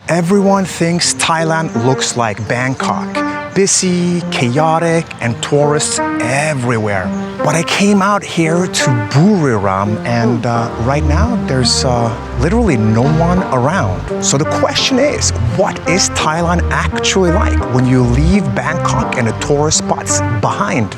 Everyone thinks Thailand looks like Bangkok. Busy, chaotic, and tourists everywhere. But I came out here to Buriram and right now there's literally no one around. So the question is, what is Thailand actually like when you leave Bangkok and the tourist spots behind?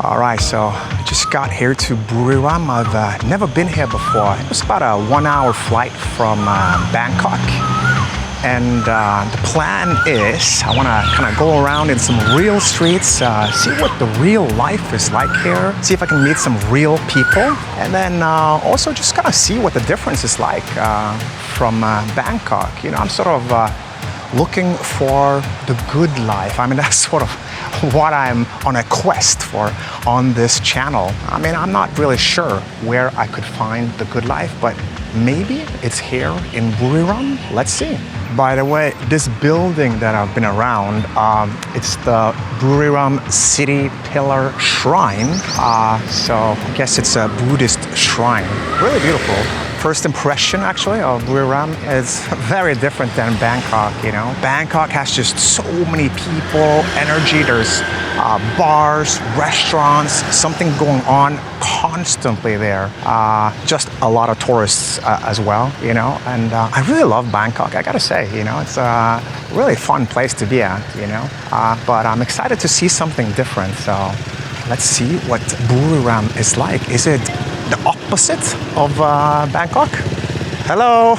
Alright, so I just got here to Buriram. I've never been here before. It was about a 1-hour flight from Bangkok. And the plan is I want to kind of go around in some real streets, see what the real life is like here, see if I can meet some real people, and then also just kind of see what the difference is like from Bangkok. You know, I'm sort of looking for the good life. I mean, that's sort of what I'm on a quest for on this channel. I mean, I'm not really sure where I could find the good life, but maybe it's here in Buriram. Let's see. By the way, this building that I've been around, it's the Buriram City Pillar Shrine. So I guess it's a Buddhist shrine. Really beautiful. First impression actually of Buriram is very different than Bangkok, you know. Bangkok has just so many people, energy, there's bars, restaurants, something going on constantly there. Just a lot of tourists as well, you know, and I really love Bangkok, I gotta say, you know, it's a really fun place to be at, you know, but I'm excited to see something different, so let's see what Buriram is like. Is it the opposite of Bangkok? Hello!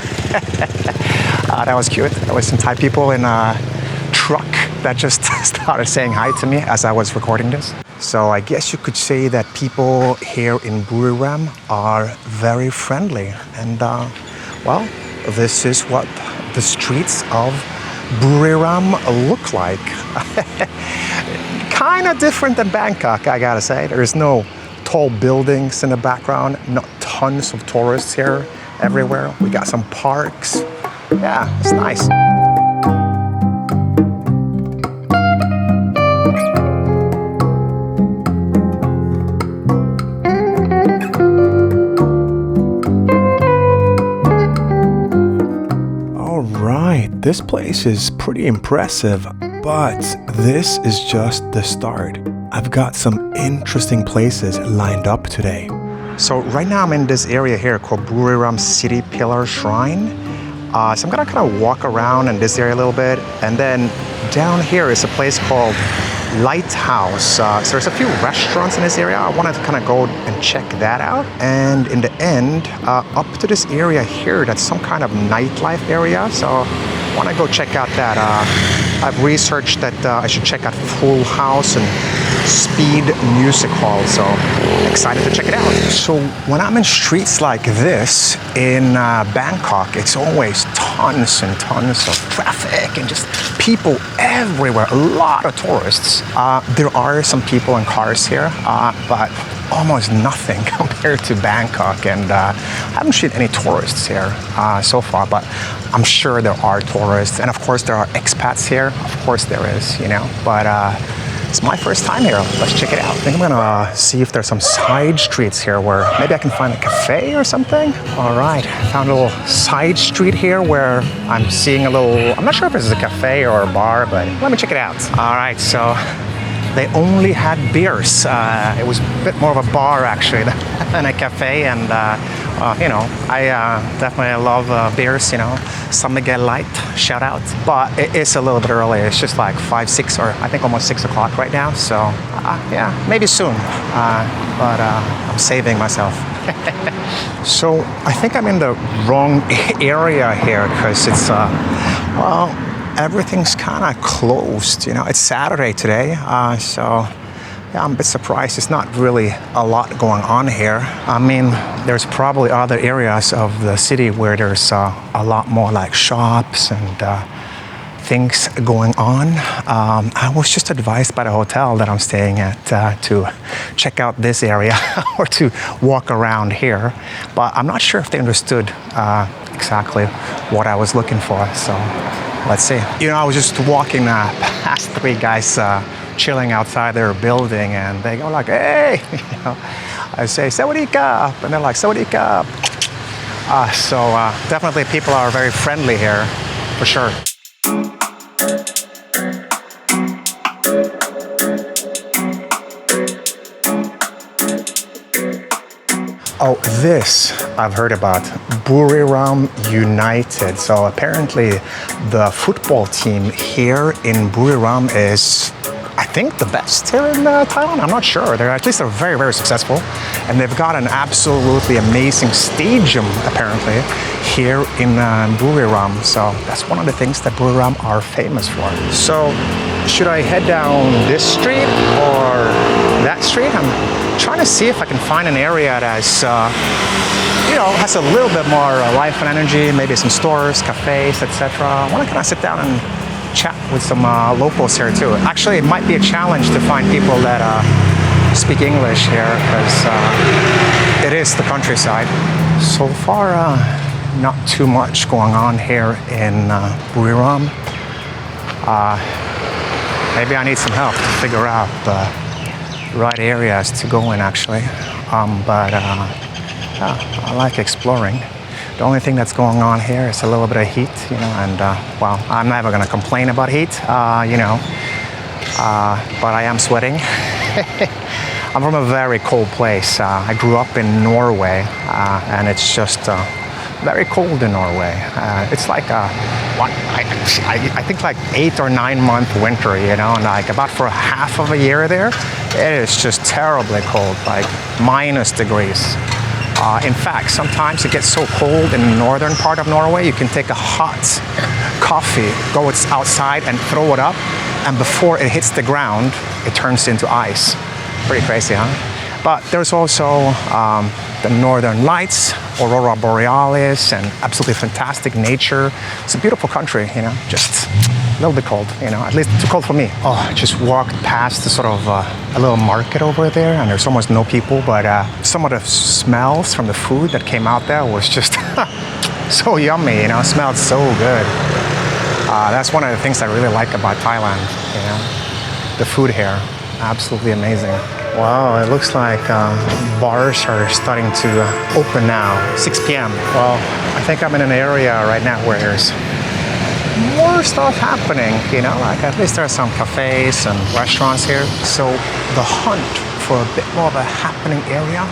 That was cute. There was some Thai people in a truck that just started saying hi to me as I was recording this. So I guess you could say that people here in Buriram are very friendly. And well, this is what the streets of Buriram look like. Kind of different than Bangkok, I gotta say. There is no tall buildings in the background, not tons of tourists here everywhere. We got some parks. Yeah, it's nice. All right, this place is pretty impressive, but this is just the start. I've got some interesting places lined up today. So right now I'm in this area here called Buriram City Pillar Shrine. So I'm gonna kind of walk around in this area a little bit, and then down here is a place called Lighthouse. So there's a few restaurants in this area. I wanted to kind of go and check that out. And in the end, up to this area here, that's some kind of nightlife area. So I want to go check out that. I've researched that I should check out Full House and Speed Music Hall, so excited to check it out. So when I'm in streets like this in Bangkok, it's always tons and tons of traffic and just people everywhere, a lot of tourists. There are some people and cars here, but almost nothing compared to Bangkok, and I haven't seen any tourists here so far, but I'm sure there are tourists, and of course there are expats here, of course there is, you know, but it's my first time here. Let's check it out. I think I'm gonna see if there's some side streets here where maybe I can find a cafe or something. All right, found a little side street here where I'm seeing a little, I'm not sure if this is a cafe or a bar, but let me check it out. All right, so they only had beers. It was a bit more of a bar actually than a cafe, and you know, I definitely love beers, you know. San Miguel Light, shout out. But it is a little bit early. It's just like 5, 6, or I think almost 6 o'clock right now. So yeah, maybe soon. But I'm saving myself. So I think I'm in the wrong area here because it's, well, everything's kind of closed, you know. It's Saturday today, so yeah, I'm a bit surprised. It's not really a lot going on here. I mean, there's probably other areas of the city where there's a lot more like shops and things going on. I was just advised by the hotel that I'm staying at to check out this area or to walk around here, but I'm not sure if they understood exactly what I was looking for. So let's see. You know, I was just walking past 3 guys chilling outside their building, and they go like, hey, you know, I say, Sawadee Ka, and they're like, Sawadee Ka. So definitely people are very friendly here, for sure. Oh, this I've heard about, Buriram United. So apparently the football team here in Buriram is, I think, the best here in Thailand. I'm not sure. They're very, very successful. And they've got an absolutely amazing stadium, apparently, here in Buriram. So that's one of the things that Buriram are famous for. So should I head down this street or that street? I'm trying to see if I can find an area that's, you know, has a little bit more life and energy, maybe some stores, cafes, etc. I want to kind of sit down and chat with some locals here too. Actually, it might be a challenge to find people that speak English here, because it is the countryside. So far, not too much going on here in Buriram. Maybe I need some help to figure out the right areas to go in, actually. Yeah, I like exploring. The only thing that's going on here is a little bit of heat, you know, and well, I'm never going to complain about heat, you know, but I am sweating. I'm from a very cold place. I grew up in Norway, and it's just very cold in Norway. It's like I think like 8 or 9 month winter, you know, and like about for half of a year there, it is just terribly cold, like -degrees. In fact, sometimes it gets so cold in the northern part of Norway, you can take a hot coffee, go outside and throw it up, and before it hits the ground, it turns into ice. Pretty crazy, huh? But there's also the northern lights, aurora borealis, and absolutely fantastic nature. It's a beautiful country, you know, just a little bit cold, you know, at least too cold for me. Oh, I just walked past the sort of a little market over there, and there's almost no people, but some of the smells from the food that came out there was just so yummy, you know, it smelled so good. That's one of the things I really like about Thailand, you know, the food here, absolutely amazing. Wow, it looks like bars are starting to open now, 6 p.m. Well, I think I'm in an area right now where there's more stuff happening, you know, like at least there are some cafes and restaurants here. So the hunt for a bit more of a happening area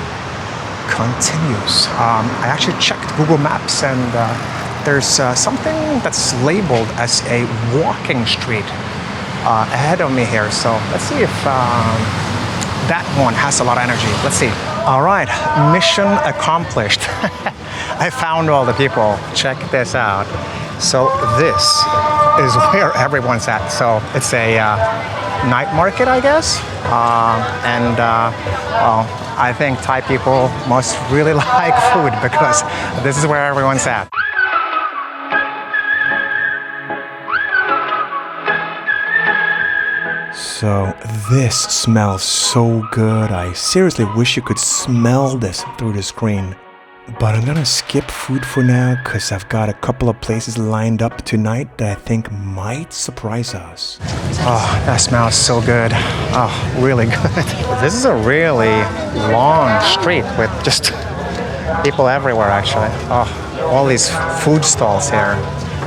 continues. I actually checked Google Maps, and there's something that's labeled as a walking street ahead of me here. So let's see if that one has a lot of energy. Let's see. All right, mission accomplished. I found all the people. Check this out. So this is where everyone's at. So it's a night market, I guess. Well, I think Thai people must really like food, because this is where everyone's at. So this smells so good. I seriously wish you could smell this through the screen. But I'm gonna skip food for now, because I've got a couple of places lined up tonight that I think might surprise us. Oh, that smells so good. Oh, really good. This is a really long street with just people everywhere, actually. Oh, all these food stalls here.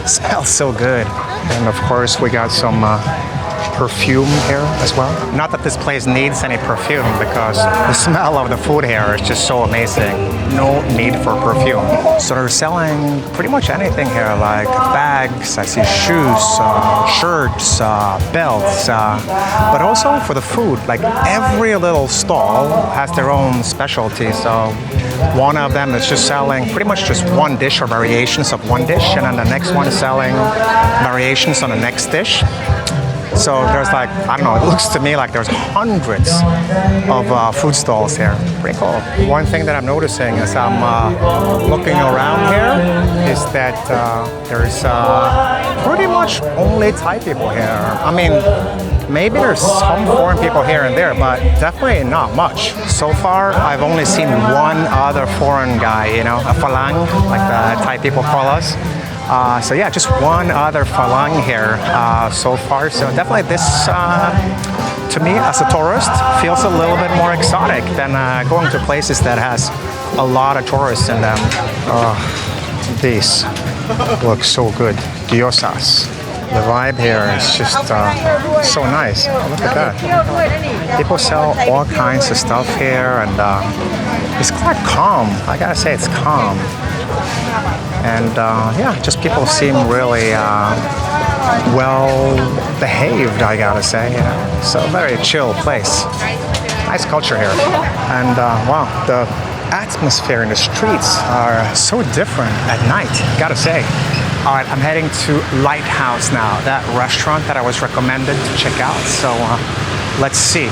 It smells so good. And of course, we got some perfume here as well. Not that this place needs any perfume, because the smell of the food here is just so amazing. No need for perfume. So they're selling pretty much anything here, like bags, I see shoes, shirts, belts, but also for the food, like every little stall has their own specialty. So one of them is just selling pretty much just one dish or variations of one dish, and then the next one is selling variations on the next dish. So there's like, I don't know, it looks to me like there's hundreds of food stalls here. Pretty cool. One thing that I'm noticing as I'm looking around here is that there's pretty much only Thai people here. I mean, maybe there's some foreign people here and there, but definitely not much. So far, I've only seen one other foreign guy, you know, a falang, like the Thai people call us. So yeah, just one other falang here so far. So definitely this, to me as a tourist, feels a little bit more exotic than going to places that has a lot of tourists in them. These look so good. Gyozas. The vibe here is just so nice. Look at that. People sell all kinds of stuff here, and it's quite calm. I gotta say, it's calm. And yeah, just people seem really well behaved, I gotta say. So very chill place. Nice culture here. And wow, the atmosphere in the streets are so different at night, gotta say. All right, I'm heading to Lighthouse now, that restaurant that I was recommended to check out. So let's see.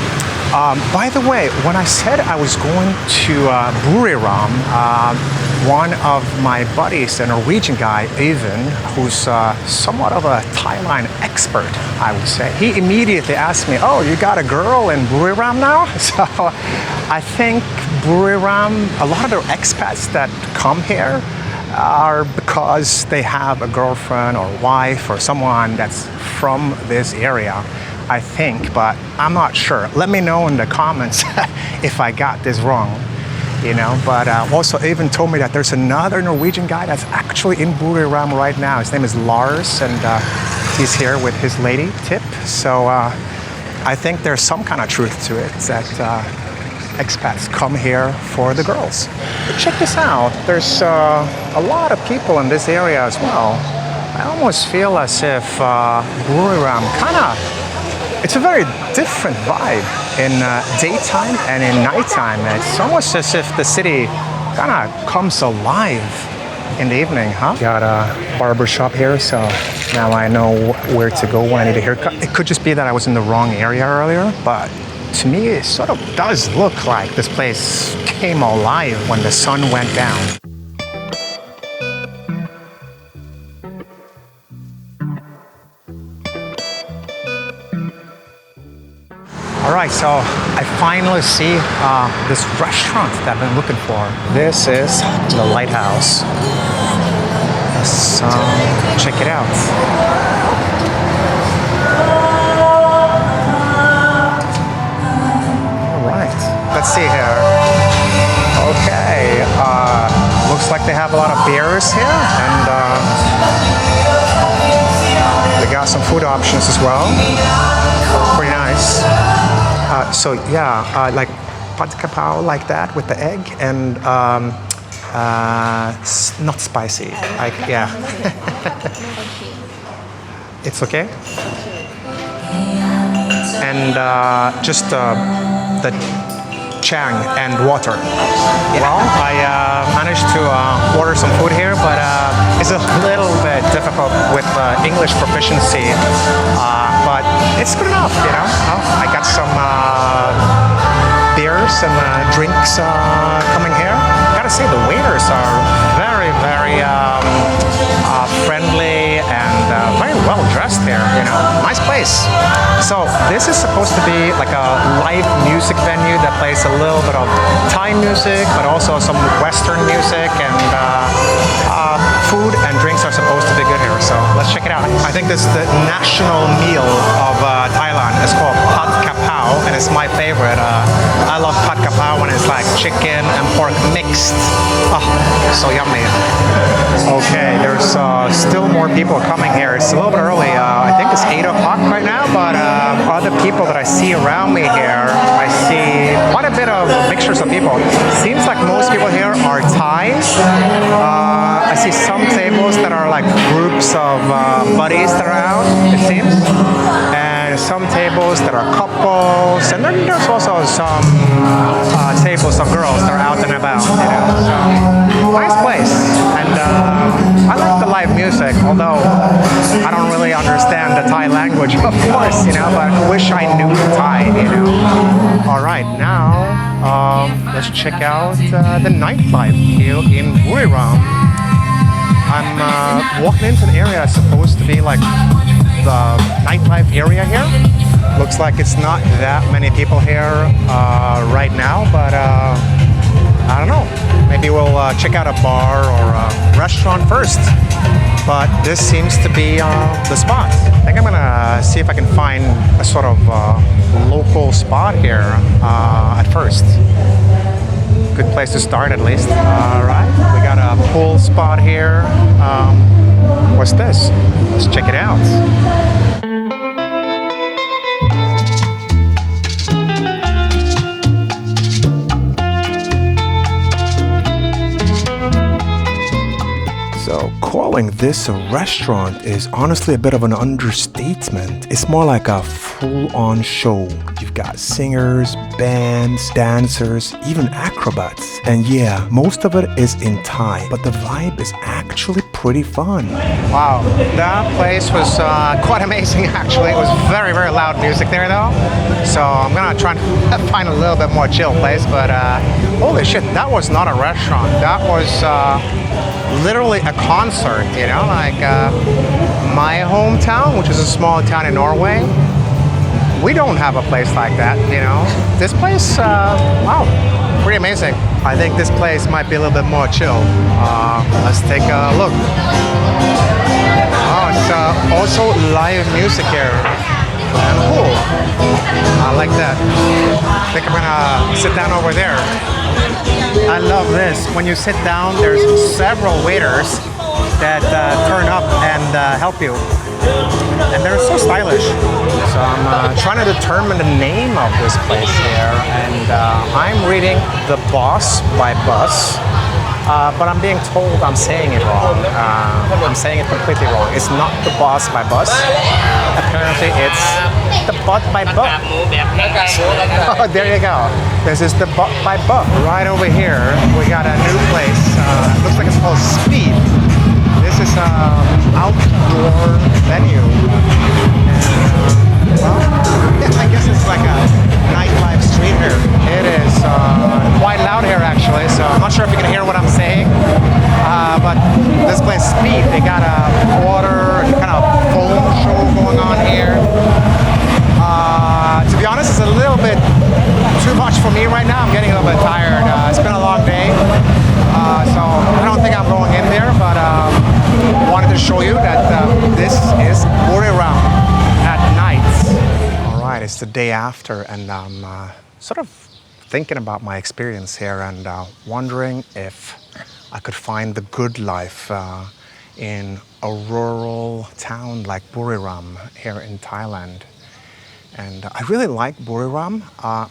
By the way, when I said I was going to Buriram, one of my buddies, a Norwegian guy, Isaan, who's somewhat of a Thailand expert, I would say, he immediately asked me, oh, you got a girl in Buriram now? So I think Buriram, a lot of the expats that come here are because they have a girlfriend or wife or someone that's from this area, I think, but I'm not sure. Let me know in the comments if I got this wrong, you know. But also even told me that there's another Norwegian guy that's actually in Buriram right now. His name is Lars, and he's here with his lady, Tip. So I think there's some kind of truth to it, that expats come here for the girls. But check this out. There's a lot of people in this area as well. I almost feel as if Buriram it's a very different vibe in daytime and in nighttime. It's almost as if the city kind of comes alive in the evening, huh? Got a barber shop here, so now I know where to go when I need a haircut. It could just be that I was in the wrong area earlier, but to me, it sort of does look like this place came alive when the sun went down. All right, so I finally see this restaurant that I've been looking for. This is the Lighthouse. Let's check it out. Let's see here. Okay, looks like they have a lot of beers here, and they got some food options as well. Pretty nice. So yeah, like pad kapao like that with the egg, and not spicy. Like yeah. It's okay. And just the chang and water. Well, I managed to order some food here, but it's a little bit difficult with English proficiency, but it's good enough, you know. I got some beers and drinks coming here. Gotta say, the waiters are very, very friendly and very well dressed here, you know. Nice place. So this is supposed to be like a live music venue that plays a little bit of Thai music, but also some Western music, and food and drinks are supposed to be good here. So let's check it out. I think this is the national meal of Thailand. It's called pad kapao, and it's my favorite. I love pad kapao when it's like chicken and pork mixed. Oh, so yummy. Okay, there's still more people coming here. It's a little bit early. I think it's 8 o'clock right now, but other people that I see around me here, I see quite a bit of mixtures of people. Seems like most people here are Thai. I see some tables that are like groups of buddies that are out, it seems. And some tables that are couples, and then there's also some tables of girls that are out and about, you know. So, nice place. And I like the live music, although I don't really understand the Thai language, of course, you know, but I wish I knew Thai, you know. All right, now let's check out the nightlife here in Buriram. I'm walking into an area that's supposed to be like the nightlife area here. Looks like it's not that many people here right now, but I don't know. Maybe we'll check out a bar or a restaurant first. but this seems to be the spot. I think I'm gonna see if I can find a sort of local spot here at first. Good place to start at least. All right, we got a pool spot here. What's this? Let's check it out. So calling this a restaurant is honestly a bit of an understatement. It's more like a full-on show. You've got singers, bands, dancers, even acrobats. And yeah, most of it is in Thai, but the vibe is actually pretty fun. Wow, that place was quite amazing actually. It was very, very loud music there though. So I'm gonna try and find a little bit more chill place, but holy shit, that was not a restaurant. That was literally a concert, you know, like my hometown, which is a small town in Norway. We don't have a place like that, you know. This place, wow, pretty amazing. I think this place might be a little bit more chill. Let's take a look. Oh, it's also live music here. Cool. I like that. I think I'm gonna sit down over there. I love this. When you sit down, there's several waiters that turn up and help you. And they're so stylish. So I'm trying to determine the name of this place here. And I'm reading The Boss by Bus. But I'm being told I'm saying it wrong. I'm saying it completely wrong. It's not The Boss by Bus. Apparently it's The Butt by Butt. Oh, there you go. This is The Butt by Butt. Right over here, we got a new place. Looks like it's called Speed. This is an outdoor venue. And, well, I guess it's like a nightlife street here. It is quite loud here actually, so I'm not sure if you can hear what I'm saying. But this place, Speed, they got a water kind of foam show going on here. To be honest, it's a little bit too much for me right now. I'm getting a little bit tired. It's been a long day, so I don't think I'm going in there, but wanted to show you that this is Buriram at night. All right, it's the day after, and I'm sort of thinking about my experience here and wondering if I could find the good life in a rural town like Buriram here in Thailand. And I really like Buriram,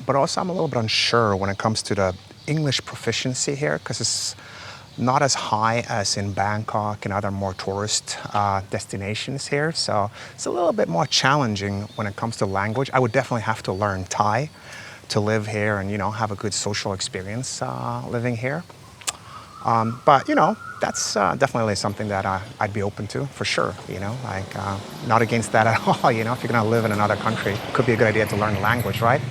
but also I'm a little bit unsure when it comes to the English proficiency here, because it's not as high as in Bangkok and other more tourist destinations here. So it's a little bit more challenging when it comes to language. I would definitely have to learn Thai to live here and, you know, have a good social experience living here. But, you know, that's definitely something that I'd be open to for sure, you know, like not against that at all, you know, if you're gonna live in another country, it could be a good idea to learn the language, right?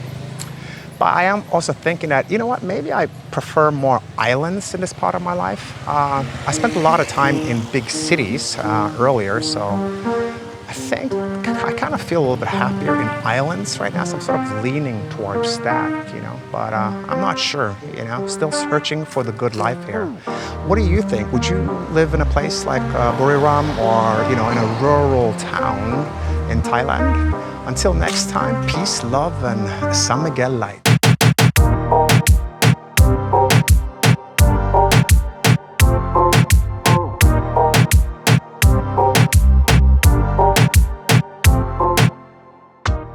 But I am also thinking that, you know what, maybe I prefer more islands in this part of my life. I spent a lot of time in big cities earlier, so I think I kind of feel a little bit happier in islands right now, so I'm sort of leaning towards that, you know, but I'm not sure, you know, still searching for the good life here. What do you think? Would you live in a place like Buriram or, you know, in a rural town in Thailand? Until next time, peace, love, and San Miguel light.